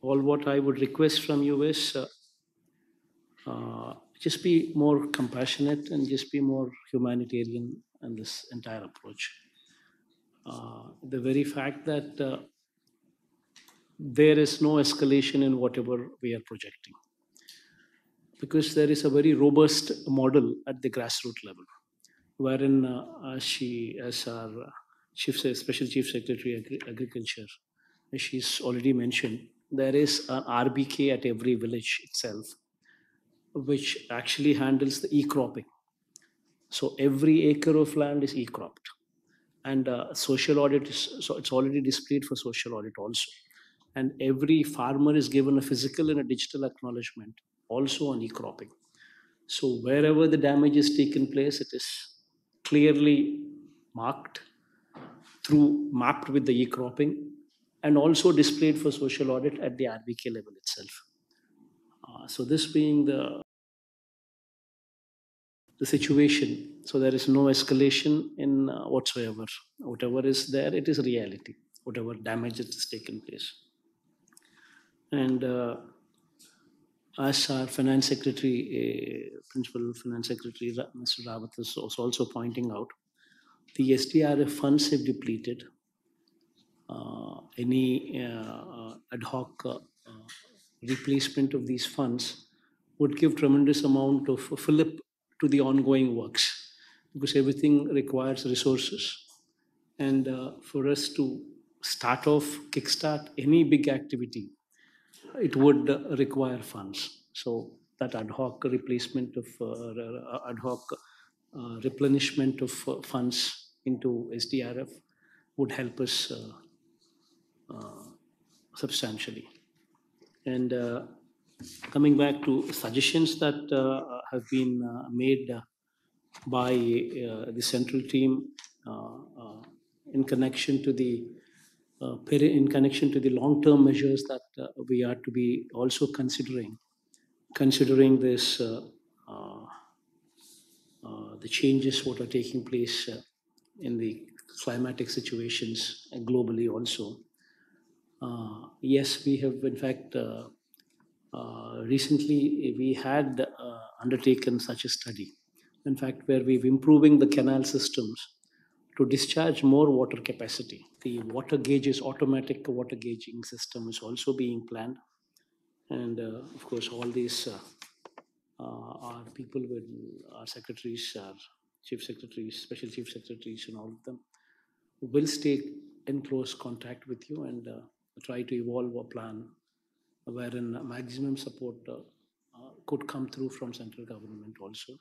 All what I would request from you is just be more compassionate and just be more humanitarian in this entire approach. The very fact that there is no escalation in whatever we are projecting, because there is a very robust model at the grassroots level, wherein as our Special Chief Secretary Agriculture, as she's already mentioned, there is an RBK at every village itself, which actually handles the e-cropping. So every acre of land is e-cropped, and social audit is so it's already displayed for social audit also. And every farmer is given a physical and a digital acknowledgement also on e-cropping. So wherever the damage is taken place, it is clearly marked through mapped with the e-cropping and also displayed for social audit at the RBK level itself. So this being the situation, so there is no escalation in whatsoever. Whatever is there, it is reality. Whatever damage that has taken place, and as our finance secretary, principal finance secretary, Mr. Rawat is also pointing out, the SDRF funds have depleted. Any ad hoc replacement of these funds would give tremendous amount of fillip to the ongoing works, because everything requires resources. And for us to start off, kickstart any big activity, it would require funds. So that ad hoc replacement of ad hoc replenishment of funds into SDRF would help us substantially. And coming back to suggestions that have been made by the central team in connection to the long-term measures that we are to be also considering this the changes what are taking place in the climatic situations globally also. Yes, we have in fact recently we had undertaken such a study, in fact, where we've improving the canal systems to discharge more water capacity. The water gauges, automatic water gauging system is also being planned. And of course, all these are people with our secretaries, our chief secretaries, special chief secretaries, and all of them will stay in close contact with you and try to evolve a plan wherein maximum support could come through from central government also.